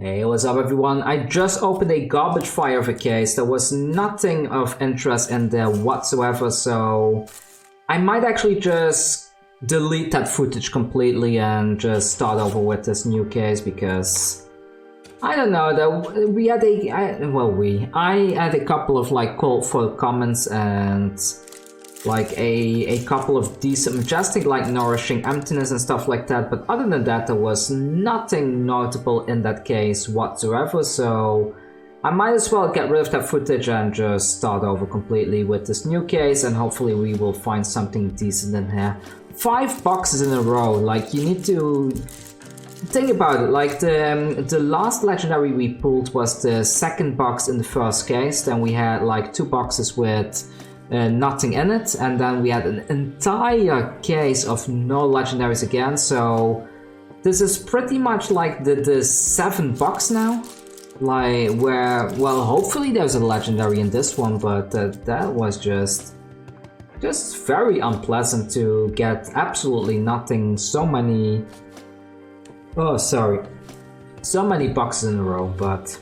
Hey, what's up everyone? I just opened a garbage fire of a case. There was nothing of interest in there whatsoever, so I might actually just delete that footage completely and just start over with this new case because I don't know, I had a couple of like call for comments and like a couple of decent Majestic, like Nourishing Emptiness and stuff like that, but other than that there was nothing notable in that case whatsoever, so I might as well get rid of that footage and just start over completely with this new case, and hopefully we will find something decent in here. 5 boxes in a row, like you need to think about it, like the last legendary we pulled was the second box in the first case, then we had like 2 boxes with nothing in it, and then we had an entire case of no legendaries again, so this is pretty much like the 7 box now, like where, well, hopefully there's a legendary in this one, but that was just very unpleasant to get absolutely nothing. So many boxes in a row, but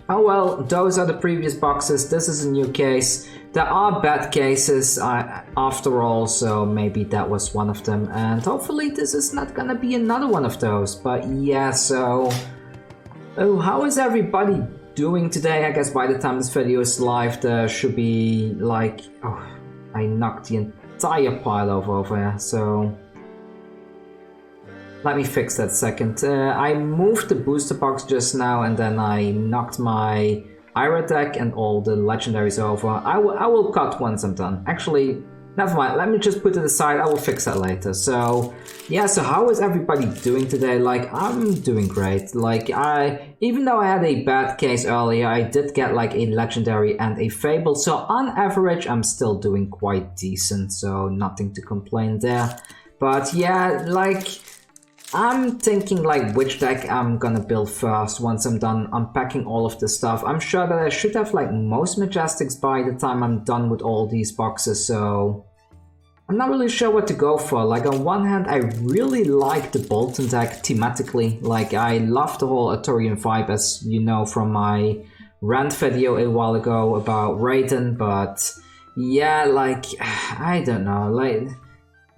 oh well, those are the previous boxes. This is a new case. There are bad cases after all, so maybe that was one of them, and hopefully this is not gonna be another one of those. But yeah, so how is everybody doing today? I guess by the time this video is live there should be like, oh, I knocked the entire pile over here, so let me fix that second. I moved the booster box just now and then I knocked my Ira deck and all the legendaries over. I will cut once I'm done. Actually, never mind, let me just put it aside, I will fix that later. So yeah, so how is everybody doing today? Like, I'm doing great. Like, even though I had a bad case earlier, I did get like a legendary and a Fabled, so on average I'm still doing quite decent, so nothing to complain there. But yeah, like, I'm thinking like which deck I'm gonna build first once I'm done unpacking all of this stuff. I'm sure that I should have like most Majestics by the time I'm done with all these boxes, so I'm not really sure what to go for. Like, on one hand, I really like the Bolton deck thematically. Like, I love the whole Arthurian vibe, as you know from my rant video a while ago about Raiden, but yeah, like, I don't know, like,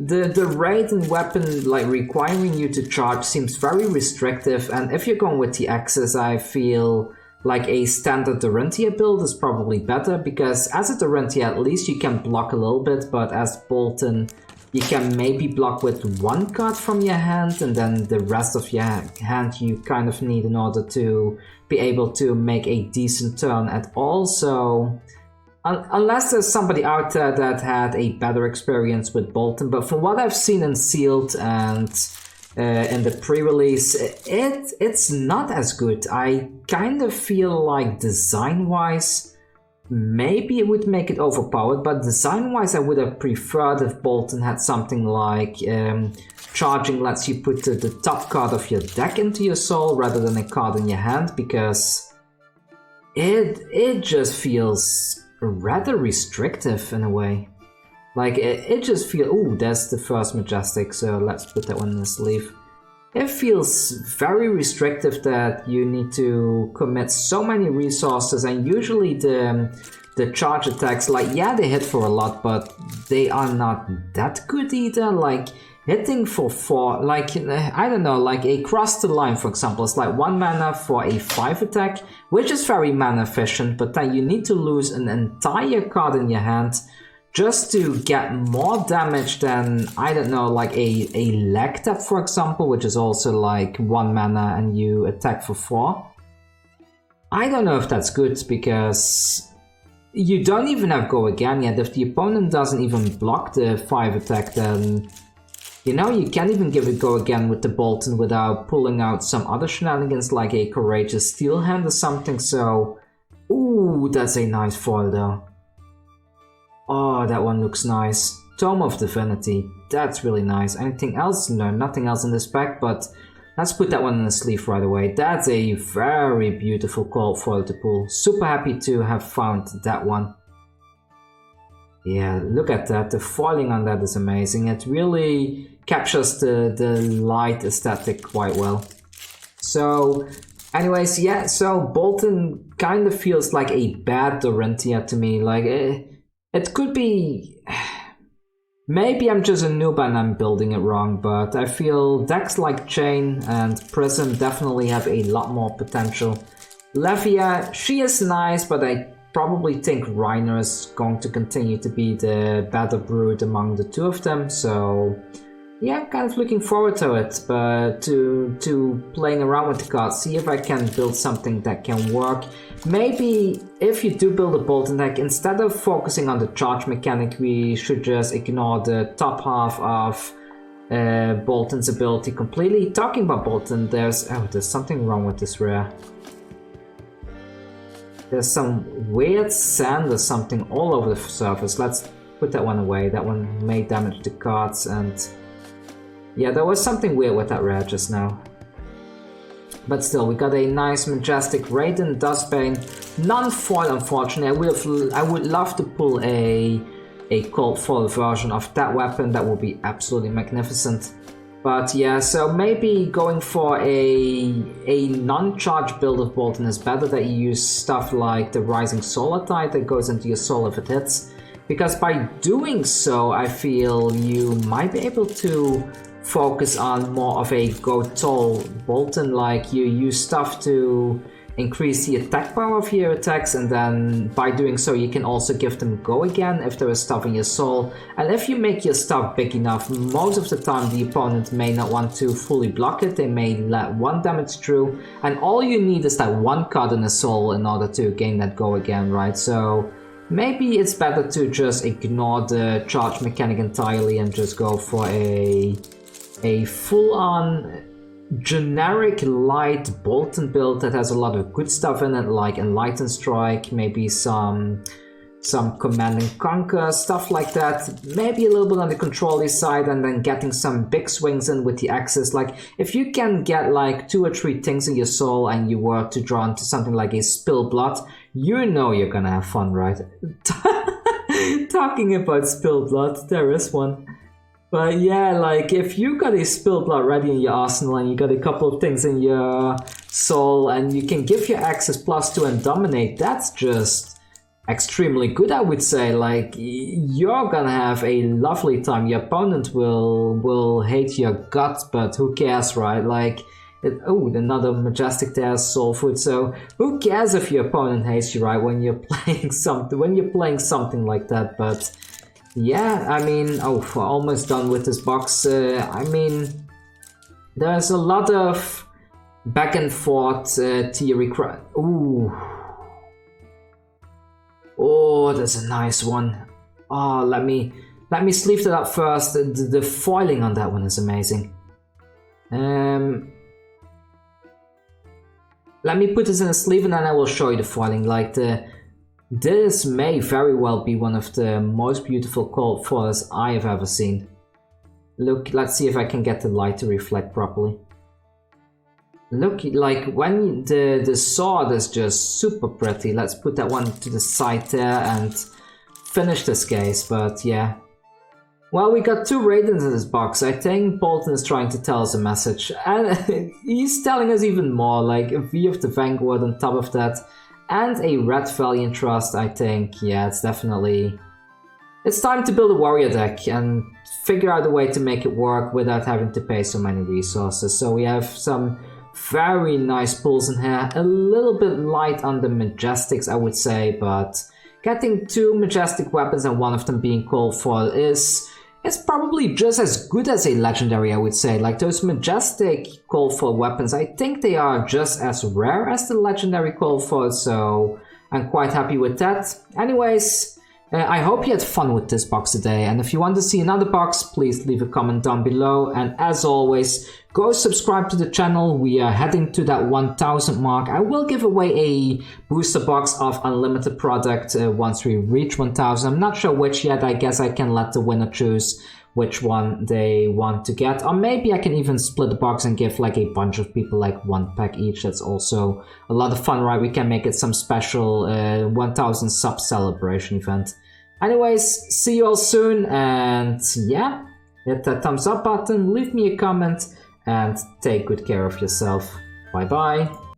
the Raiden weapon, like, requiring you to charge seems very restrictive, and if you're going with the Axes, I feel like a standard Dorinthia build is probably better, because as a Dorinthia at least you can block a little bit, but as Bolton you can maybe block with 1 card from your hand, and then the rest of your hand you kind of need in order to be able to make a decent turn at all. So unless there's somebody out there that had a better experience with Bolton, but from what I've seen in Sealed and in the pre-release, it's not as good. I kind of feel like design-wise, maybe it would make it overpowered, but design-wise I would have preferred if Bolton had something like charging lets you put the top card of your deck into your soul rather than a card in your hand, because it just feels rather restrictive in a way. Like, it just feels... Ooh, there's the first Majestic, so let's put that one in the sleeve. It feels very restrictive that you need to commit so many resources, and usually the charge attacks, like, yeah, they hit for a lot, but they are not that good either. Like, hitting for 4, like, I don't know, like a Cross the Line, for example, is like 1 mana for a 5 attack, which is very mana efficient, but then you need to lose an entire card in your hand just to get more damage than, I don't know, like a Leg Tap, for example, which is also like 1 mana and you attack for 4. I don't know if that's good, because you don't even have Go Again yet. If the opponent doesn't even block the 5 attack, then, you know, you can't even give it Go Again with the Bolton without pulling out some other shenanigans like a Courageous Steel Hand or something, so... Ooh, that's a nice foil though. Oh, that one looks nice. Tome of Divinity, that's really nice. Anything else? No, nothing else in this pack, but let's put that one in the sleeve right away. That's a very beautiful cold foil to pull. Super happy to have found that one. Yeah, look at that. The foiling on that is amazing. It really captures the light aesthetic quite well. So Anyways, yeah, so Bolton kind of feels like a bad Dorinthia to me. Like, it could be... Maybe I'm just a noob and I'm building it wrong, but I feel decks like Chain and Prism definitely have a lot more potential. Levia, she is nice, but I probably think Reiner is going to continue to be the better brood among the two of them, so... Yeah, kind of looking forward to it, but to playing around with the cards, see if I can build something that can work. Maybe if you do build a Bolton deck, instead of focusing on the charge mechanic, we should just ignore the top half of Bolton's ability completely. Talking about Bolton, there's something wrong with this rare. There's some weird sand or something all over the surface. Let's put that one away. That one may damage the cards and... Yeah, there was something weird with that rare just now. But still, we got a nice Majestic Raiden Dustbane. Non-foil, unfortunately. I would love to pull a cold foil version of that weapon. That would be absolutely magnificent. But yeah, so maybe going for a non-charge build of Bolton is better, that you use stuff like the Rising Solar Tide that goes into your soul if it hits. Because by doing so, I feel you might be able to focus on more of a go tall Bolton, like you use stuff to increase the attack power of your attacks, and then by doing so you can also give them go again if there is stuff in your soul. And if you make your stuff big enough, most of the time the opponent may not want to fully block it, they may let one damage through, and all you need is that one card in a soul in order to gain that go again, right? So maybe it's better to just ignore the charge mechanic entirely and just go for a full-on generic light Bolton build that has a lot of good stuff in it, like Enlighten Strike, maybe some Command and Conquer, stuff like that. Maybe a little bit on the control side, and then getting some big swings in with the axes. Like, if you can get like 2 or 3 things in your soul and you were to draw into something like a Spill Blood, you know you're gonna have fun, right? Talking about Spill Blood, there is one. But yeah, like, if you got a Spill Blood ready in your arsenal and you got a couple of things in your soul and you can give your axes +2 and dominate, that's just extremely good, I would say. Like, you're gonna have a lovely time. Your opponent will hate your guts, but who cares, right? Like, another Majestic there, Soul Food. So who cares if your opponent hates you, right? When you're playing something like that. But yeah, I mean, we're almost done with this box. I mean, there's a lot of back and forth theory. Oh, that's a nice one. Oh, let me sleeve that up first. The foiling on that one is amazing. Let me put this in a sleeve and then I will show you the foiling. Like, this may very well be one of the most beautiful cold foils I have ever seen. Look, let's see if I can get the light to reflect properly. Look, like, when the sword is just super pretty. Let's put that one to the side there and finish this case, but yeah. Well, we got 2 Raidens in this box. I think Bolton is trying to tell us a message. And he's telling us even more, like a V of the Vanguard on top of that. And a Red Valiant Trust, I think. Yeah, it's definitely... It's time to build a warrior deck and figure out a way to make it work without having to pay so many resources. So we have some very nice pulls in here. A little bit light on the Majestics, I would say, but getting 2 Majestic weapons and one of them being cold foil is... It's probably just as good as a legendary, I would say. Like, those Majestic cold foil weapons, I think they are just as rare as the legendary cold foil, so I'm quite happy with that. Anyways, I hope you had fun with this box today, and if you want to see another box, please leave a comment down below, and as always, go subscribe to the channel. We are heading to that 1000 mark. I will give away a booster box of unlimited product once we reach 1000. I'm not sure which yet. I guess I can let the winner choose which one they want to get, or maybe I can even split the box and give like a bunch of people like 1 pack each. That's also a lot of fun, right? We can make it some special 1000 sub celebration event. Anyways, see you all soon, and yeah, hit that thumbs up button, leave me a comment, and take good care of yourself. Bye bye.